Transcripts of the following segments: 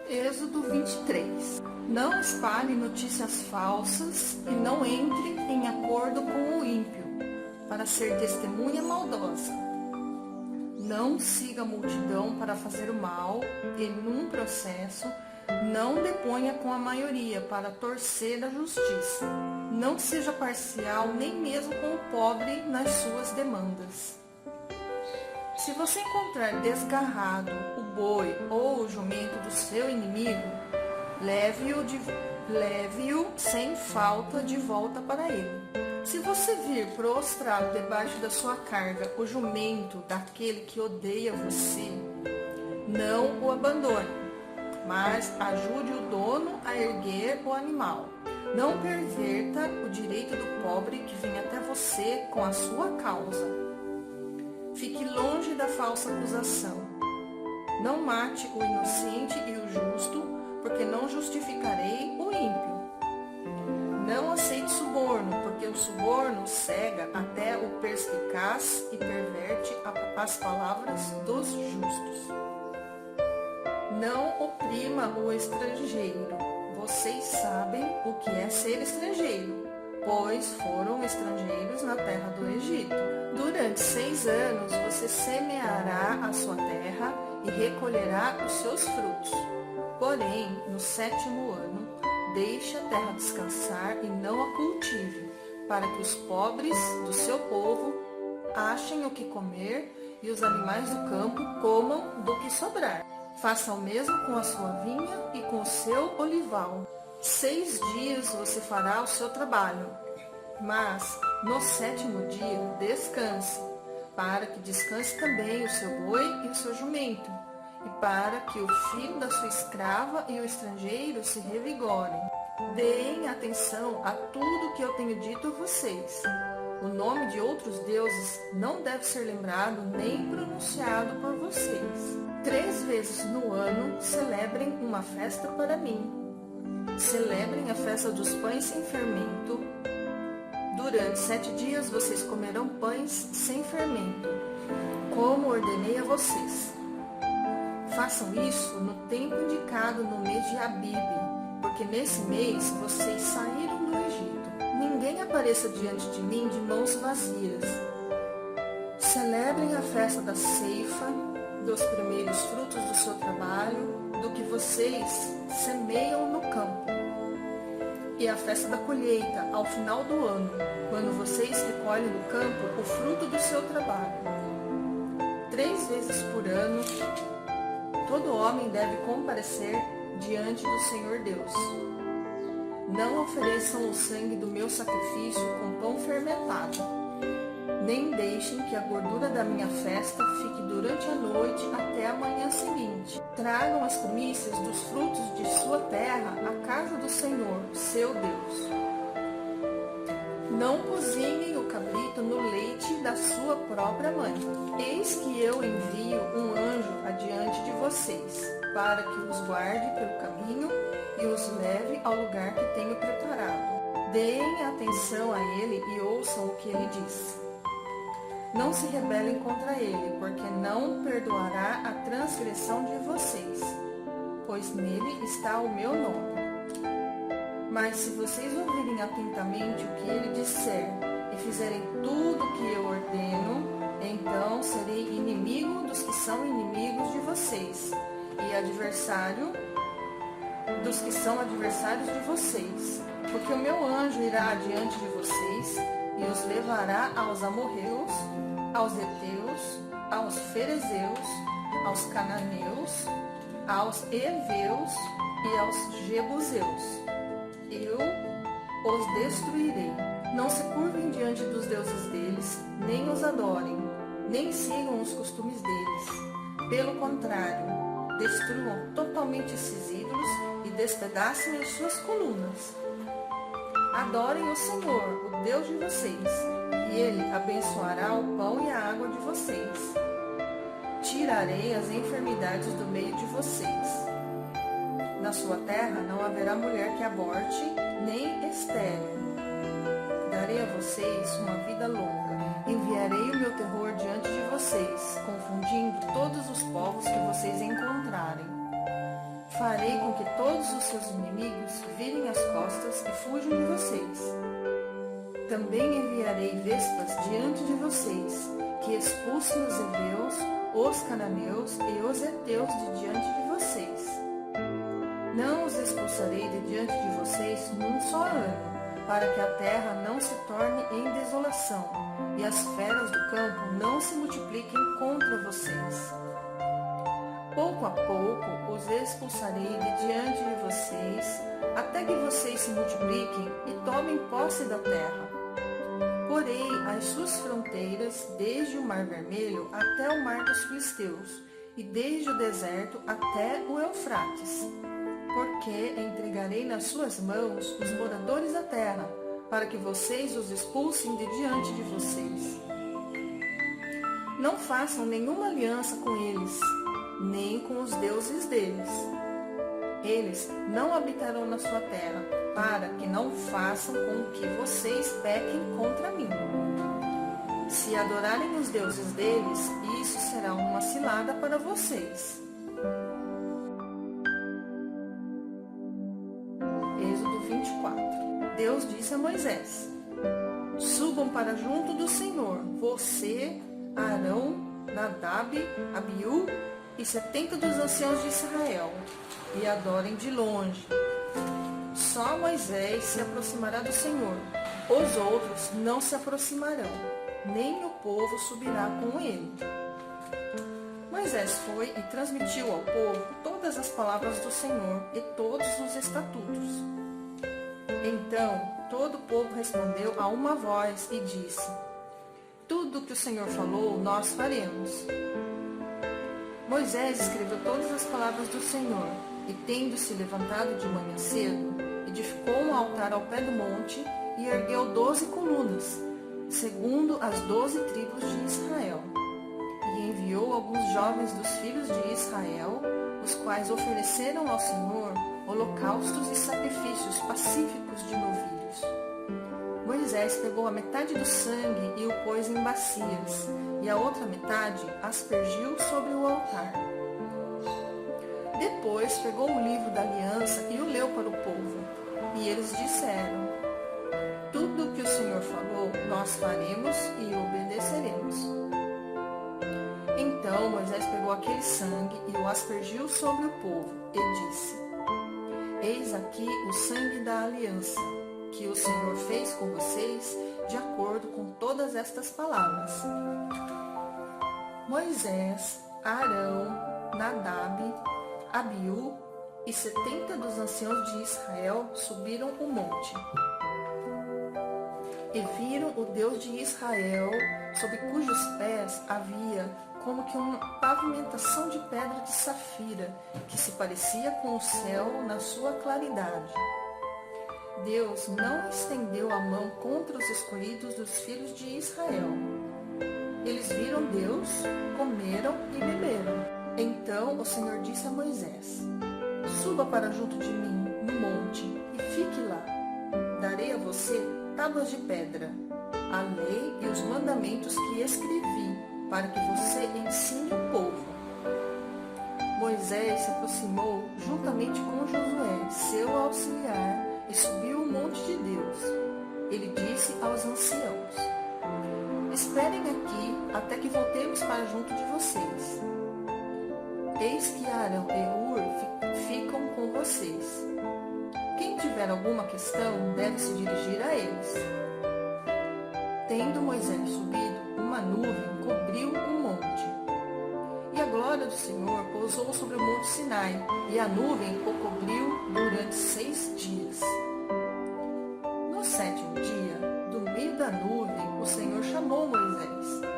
Êxodo 23. Não espalhe notícias falsas e não entre em acordo com o ímpio, para ser testemunha maldosa. Não siga a multidão para fazer o mal e, num processo, não deponha com a maioria para torcer a justiça. Não seja parcial nem mesmo com o pobre nas suas demandas. Se você encontrar desgarrado o boi ou o jumento do seu inimigo, leve-o sem falta de volta para ele. Se você vir prostrado debaixo da sua carga o jumento daquele que odeia você, não o abandone, mas ajude o dono a erguer o animal. Não perverta o direito do pobre que vem até você com a sua causa. Fique longe da falsa acusação. Não mate o inocente e o justo, porque não justificarei o ímpio. Não aceite suborno, porque o suborno cega até o perspicaz e perverte as palavras dos justos. Não oprima o estrangeiro. Vocês sabem o que é ser estrangeiro, pois foram estrangeiros na terra do Egito. Durante 6 anos você semeará a sua terra e recolherá os seus frutos. Porém, no 7º ano, deixe a terra descansar e não a cultive, para que os pobres do seu povo achem o que comer e os animais do campo comam do que sobrar. Faça o mesmo com a sua vinha e com o seu olival. 6 dias você fará o seu trabalho, mas no 7º dia descanse, para que descanse também o seu boi e o seu jumento, e para que o filho da sua escrava e o estrangeiro se revigorem. Deem atenção a tudo que eu tenho dito a vocês. O nome de outros deuses não deve ser lembrado nem pronunciado por vocês. 3 vezes no ano celebrem uma festa para mim. Celebrem a festa dos pães sem fermento. Durante 7 dias vocês comerão pães sem fermento, como ordenei a vocês. Façam isso no tempo indicado no mês de Abibe, porque nesse mês vocês saíram do Egito. Ninguém apareça diante de mim de mãos vazias. Celebrem a festa da ceifa, dos primeiros frutos do seu trabalho, do que vocês semeiam no campo. E a festa da colheita, ao final do ano, quando vocês recolhem no campo o fruto do seu trabalho. 3 vezes por ano, todo homem deve comparecer diante do Senhor Deus. Não ofereçam o sangue do meu sacrifício com pão fermentado. Nem deixem que a gordura da minha festa fique durante a noite até a manhã seguinte. Tragam as primícias dos frutos de sua terra à casa do Senhor, seu Deus. Não cozinhem o cabrito no leite da sua própria mãe. Eis que eu envio um anjo adiante de vocês, para que os guarde pelo caminho e os leve ao lugar que tenho preparado. Deem atenção a ele e ouçam o que ele diz. Não se rebelem contra ele, porque não perdoará a transgressão de vocês, pois nele está o meu nome. Mas se vocês ouvirem atentamente o que ele disser e fizerem tudo o que eu ordeno, então serei inimigo dos que são inimigos de vocês, e adversário dos que são adversários de vocês. Porque o meu anjo irá adiante de vocês e os levará aos amorreus, aos heteus, aos ferezeus, aos cananeus, aos heveus e aos jebuseus. Eu os destruirei. Não se curvem diante dos deuses deles, nem os adorem, nem sigam os costumes deles. Pelo contrário, destruam totalmente esses ídolos e despedacem as suas colunas. Adorem o Senhor, o Deus de vocês, e Ele abençoará o pão e a água de vocês. Tirarei as enfermidades do meio de vocês. Na sua terra não haverá mulher que aborte, nem estéril. Darei a vocês uma vida longa. Enviarei o meu terror diante de vocês, confundindo todos os povos que vocês encontrarem. Farei com que todos os seus inimigos virem as costas e fujam de vocês. Também enviarei vespas diante de vocês, que expulsem os heveus, os cananeus e os heteus de diante de vocês. Não os expulsarei de diante de vocês num só ano, para que a terra não se torne em desolação, e as feras do campo não se multipliquem contra vocês. Pouco a pouco os expulsarei de diante de vocês, até que vocês se multipliquem e tomem posse da terra. Porei as suas fronteiras desde o Mar Vermelho até o Mar dos Filisteus, e desde o deserto até o Eufrates, porque entregarei nas suas mãos os moradores da terra, para que vocês os expulsem de diante de vocês. Não façam nenhuma aliança com eles, nem com os deuses deles. Eles não habitarão na sua terra, para que não façam com que vocês pequem contra mim. Se adorarem os deuses deles, isso será uma cilada para vocês. Êxodo 24. Deus disse a Moisés: subam para junto do Senhor, você, Arão, Nadab, Abiú e 70 dos anciãos de Israel, e adorem de longe. Só Moisés se aproximará do Senhor, os outros não se aproximarão, nem o povo subirá com ele. Moisés foi e transmitiu ao povo todas as palavras do Senhor e todos os estatutos. Então todo o povo respondeu a uma voz e disse: tudo o que o Senhor falou, nós faremos. Moisés escreveu todas as palavras do Senhor, e tendo-se levantado de manhã cedo, edificou um altar ao pé do monte e ergueu 12 colunas, segundo as 12 tribos de Israel. E enviou alguns jovens dos filhos de Israel, os quais ofereceram ao Senhor holocaustos e sacrifícios pacíficos de novilhos. Moisés pegou a metade do sangue e o pôs em bacias, e a outra metade aspergiu sobre o altar. Depois pegou o livro da aliança e o leu para o povo. E eles disseram: tudo o que o Senhor falou, nós faremos e obedeceremos. Então Moisés pegou aquele sangue e o aspergiu sobre o povo e disse: eis aqui o sangue da aliança, que o Senhor fez com vocês, de acordo com todas estas palavras. Moisés, Arão, Nadab, Abiú e 70 dos anciãos de Israel subiram o monte. E viram o Deus de Israel, sob cujos pés havia como que uma pavimentação de pedra de safira, que se parecia com o céu na sua claridade. Deus não estendeu a mão contra os escolhidos dos filhos de Israel. Eles viram Deus, comeram e beberam. Então o Senhor disse a Moisés: suba para junto de mim no monte e fique lá. Darei a você tábuas de pedra, a lei e os mandamentos que escrevi, para que você ensine o povo. Moisés se aproximou juntamente com Josué, seu auxiliar, e subiu o monte de Deus. Ele disse aos anciãos: esperem aqui até que voltemos para junto de vocês. Eis que Arão e Hur ficam com vocês. Quem tiver alguma questão deve se dirigir a eles. Tendo Moisés subido, uma nuvem cobriu o monte. E a glória do Senhor pousou sobre o monte Sinai, e a nuvem o cobriu durante 6 dias. No 7º dia, do meio da nuvem, o Senhor chamou Moisés.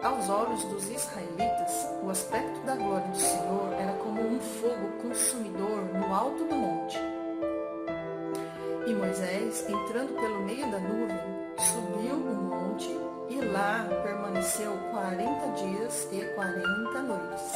Aos olhos dos israelitas, o aspecto da glória do Senhor era como um fogo consumidor no alto do monte. E Moisés, entrando pelo meio da nuvem, subiu o monte e lá permaneceu 40 dias e 40 noites.